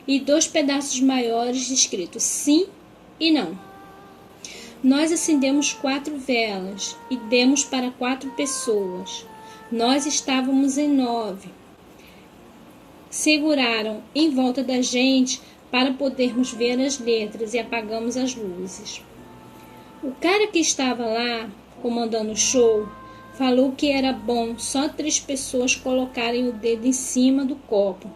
e 2 pedaços maiores escrito sim e não. Nós acendemos 4 velas e demos para 4 pessoas. Nós estávamos em 9. Seguraram em volta da gente para podermos ver as letras e apagamos as luzes. O cara que estava lá, comandando o show, falou que era bom só 3 pessoas colocarem o dedo em cima do copo,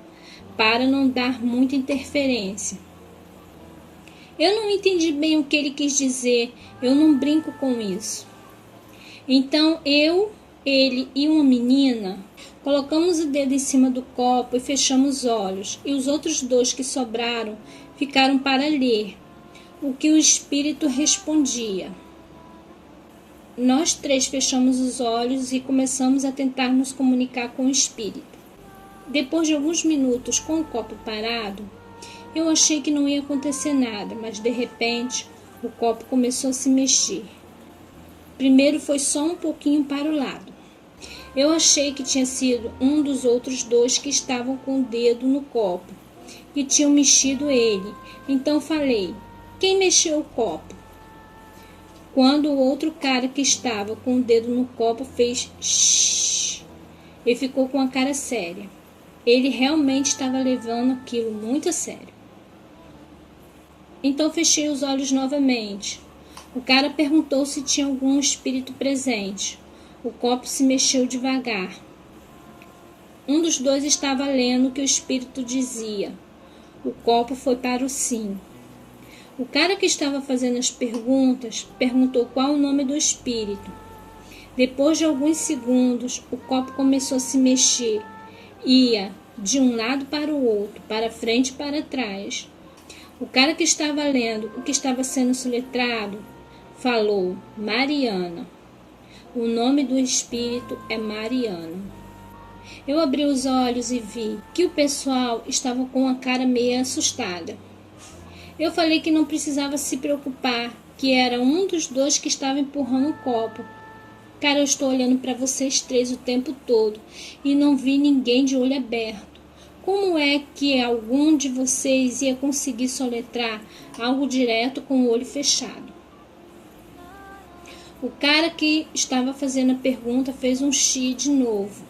para não dar muita interferência. Eu não entendi bem o que ele quis dizer, eu não brinco com isso. Então eu, ele e uma menina colocamos o dedo em cima do copo e fechamos os olhos, e os outros 2 que sobraram ficaram para ler o que o espírito respondia. Nós 3 fechamos os olhos e começamos a tentar nos comunicar com o espírito. Depois de alguns minutos com o copo parado, eu achei que não ia acontecer nada, mas de repente o copo começou a se mexer. Primeiro foi só um pouquinho para o lado. Eu achei que tinha sido um dos outros 2 que estavam com o dedo no copo e tinham mexido ele. Então falei: quem mexeu o copo? Quando o outro cara que estava com o dedo no copo fez shhh e ficou com a cara séria. Ele realmente estava levando aquilo muito a sério. Então fechei os olhos novamente. O cara perguntou se tinha algum espírito presente. O copo se mexeu devagar. Um dos 2 estava lendo o que o espírito dizia. O copo foi para o sim. O cara que estava fazendo as perguntas perguntou qual o nome do espírito. Depois de alguns segundos, o copo começou a se mexer. Ia de um lado para o outro, para frente e para trás. O cara que estava lendo o que estava sendo soletrado falou: Mariana. O nome do espírito é Mariana. Eu abri os olhos e vi que o pessoal estava com a cara meio assustada. Eu falei que não precisava se preocupar, que era um dos 2 que estava empurrando o copo. Cara, eu estou olhando para vocês 3 o tempo todo e não vi ninguém de olho aberto. Como é que algum de vocês ia conseguir soletrar algo direto com o olho fechado? O cara que estava fazendo a pergunta fez um xi de novo.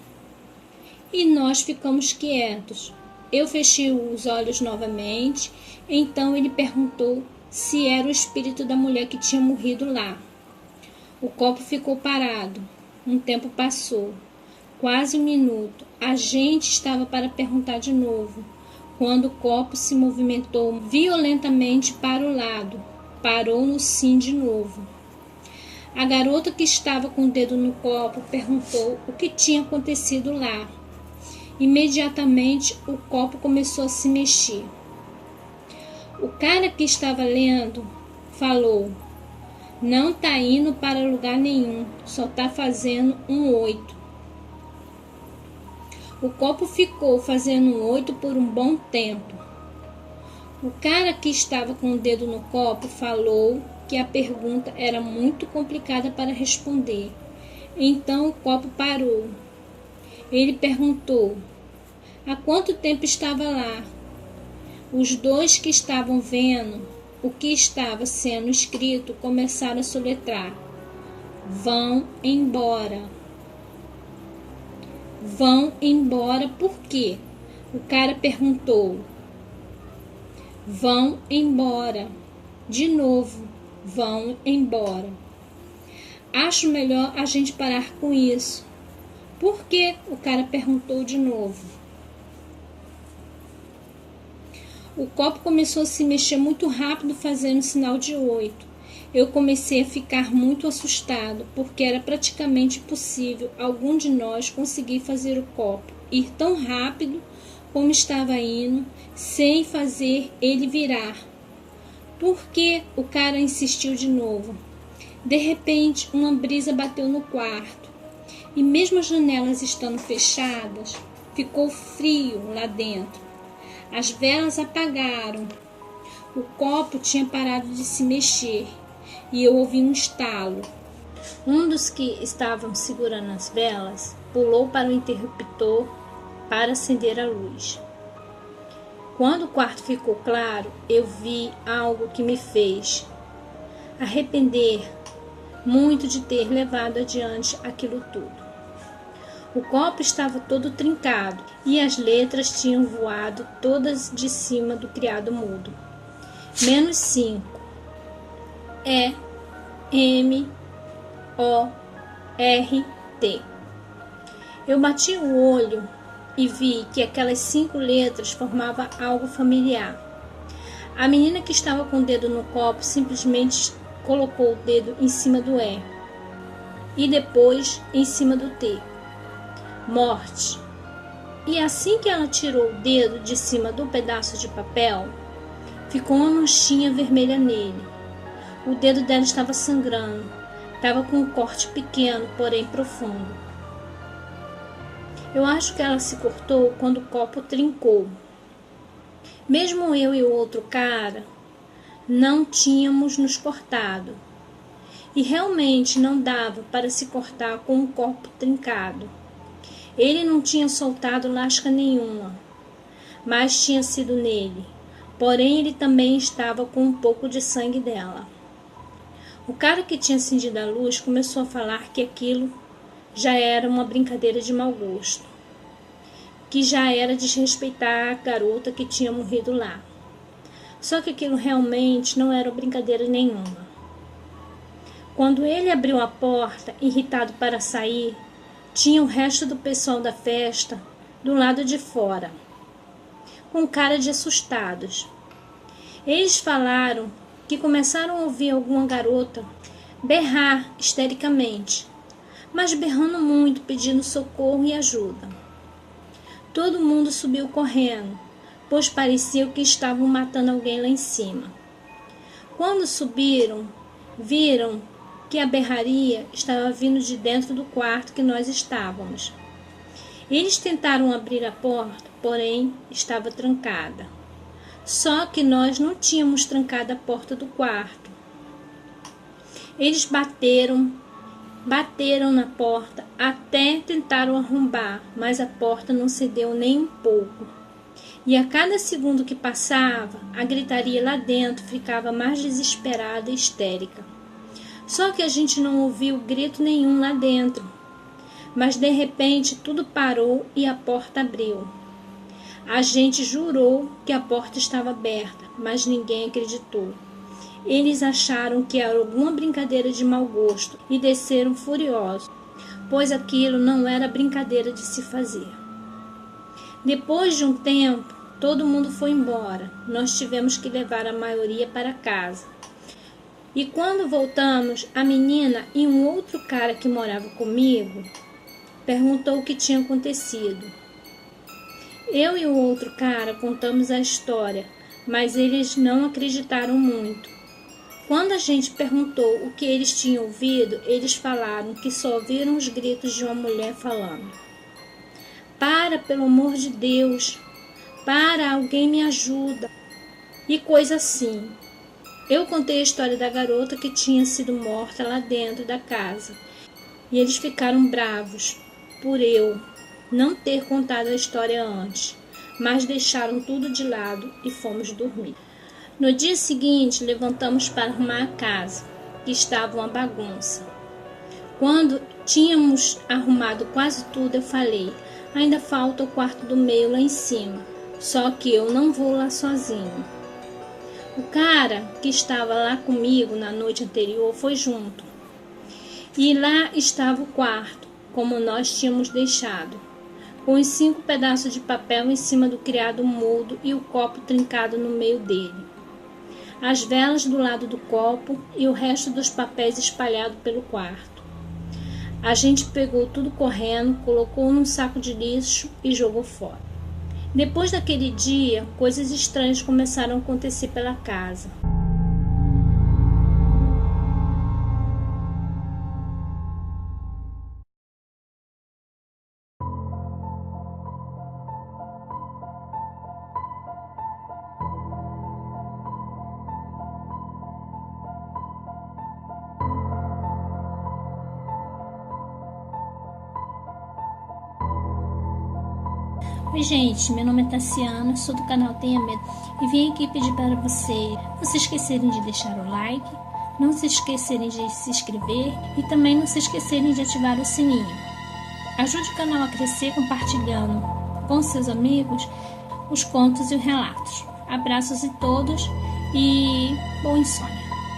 E nós ficamos quietos. Eu fechei os olhos novamente, então ele perguntou se era o espírito da mulher que tinha morrido lá. O copo ficou parado. Um tempo passou. Quase 1 minuto. A gente estava para perguntar de novo, quando o copo se movimentou violentamente para o lado. Parou no sim de novo. A garota que estava com o dedo no copo perguntou o que tinha acontecido lá. Imediatamente o copo começou a se mexer. O cara que estava lendo falou: não está indo para lugar nenhum, só está fazendo um 8. O copo ficou fazendo um 8 por um bom tempo. O cara que estava com o dedo no copo falou que a pergunta era muito complicada para responder. Então o copo parou. Ele perguntou: há quanto tempo estava lá? Os 2 que estavam vendo o que estava sendo escrito começaram a soletrar: vão embora. Vão embora por quê? O cara perguntou. Vão embora. De novo, vão embora. Acho melhor a gente parar com isso. Por quê? O cara perguntou de novo. O copo começou a se mexer muito rápido, fazendo sinal de 8. Eu comecei a ficar muito assustado, porque era praticamente impossível algum de nós conseguir fazer o copo ir tão rápido como estava indo, sem fazer ele virar. Por que o cara insistiu de novo? De repente, uma brisa bateu no quarto, e mesmo as janelas estando fechadas, ficou frio lá dentro. As velas apagaram. O copo tinha parado de se mexer e eu ouvi um estalo. Um dos que estavam segurando as velas pulou para o interruptor para acender a luz. Quando o quarto ficou claro, eu vi algo que me fez arrepender muito de ter levado adiante aquilo tudo. O copo estava todo trincado e as letras tinham voado todas de cima do criado mudo. -5. EMORT. Eu bati o olho e vi que aquelas 5 letras formavam algo familiar. A menina que estava com o dedo no copo simplesmente colocou o dedo em cima do E e depois em cima do T. Morte. E assim que ela tirou o dedo de cima do pedaço de papel, ficou uma manchinha vermelha nele. O dedo dela estava sangrando. Estava com um corte pequeno, porém profundo. Eu acho que ela se cortou quando o copo trincou. Mesmo eu e o outro cara não tínhamos nos cortado. E realmente não dava para se cortar com um copo trincado. Ele não tinha soltado lasca nenhuma, mas tinha sido nele. Porém, ele também estava com um pouco de sangue dela. O cara que tinha acendido a luz começou a falar que aquilo já era uma brincadeira de mau gosto, que já era desrespeitar a garota que tinha morrido lá. Só que aquilo realmente não era brincadeira nenhuma. Quando ele abriu a porta, irritado para sair, tinha o resto do pessoal da festa do lado de fora, com cara de assustados. Eles falaram que começaram a ouvir alguma garota berrar histericamente, mas berrando muito, pedindo socorro e ajuda. Todo mundo subiu correndo, pois parecia que estavam matando alguém lá em cima. Quando subiram, viram que a berraria estava vindo de dentro do quarto que nós estávamos. Eles tentaram abrir a porta, porém estava trancada. Só que nós não tínhamos trancado a porta do quarto. Eles bateram na porta até tentaram arrombar, mas a porta não cedeu nem um pouco. E a cada segundo que passava, a gritaria lá dentro ficava mais desesperada e histérica. Só que a gente não ouviu grito nenhum lá dentro. Mas de repente tudo parou e a porta abriu. A gente jurou que a porta estava aberta, mas ninguém acreditou. Eles acharam que era alguma brincadeira de mau gosto e desceram furiosos, pois aquilo não era brincadeira de se fazer. Depois de um tempo, todo mundo foi embora. Nós tivemos que levar a maioria para casa. E quando voltamos, a menina e um outro cara que morava comigo perguntou o que tinha acontecido. Eu e o outro cara contamos a história, mas eles não acreditaram muito. Quando a gente perguntou o que eles tinham ouvido, eles falaram que só ouviram os gritos de uma mulher falando: "Para, pelo amor de Deus! Para, alguém me ajuda!" E coisa assim. Eu contei a história da garota que tinha sido morta lá dentro da casa. E eles ficaram bravos por eu não ter contado a história antes, mas deixaram tudo de lado e fomos dormir. No dia seguinte, levantamos para arrumar a casa, que estava uma bagunça. Quando tínhamos arrumado quase tudo, eu falei: ainda falta o quarto do meio lá em cima, só que eu não vou lá sozinho. O cara que estava lá comigo na noite anterior foi junto. E lá estava o quarto, como nós tínhamos deixado, com os 5 pedaços de papel em cima do criado mudo e o copo trincado no meio dele. As velas do lado do copo e o resto dos papéis espalhado pelo quarto. A gente pegou tudo correndo, colocou num saco de lixo e jogou fora. Depois daquele dia, coisas estranhas começaram a acontecer pela casa. Oi gente, meu nome é Tassiana, sou do canal Tenha Medo e vim aqui pedir para vocês não se esquecerem de deixar o like, não se esquecerem de se inscrever e também não se esquecerem de ativar o sininho. Ajude o canal a crescer compartilhando com seus amigos os contos e os relatos. Abraços a todos e boa insônia!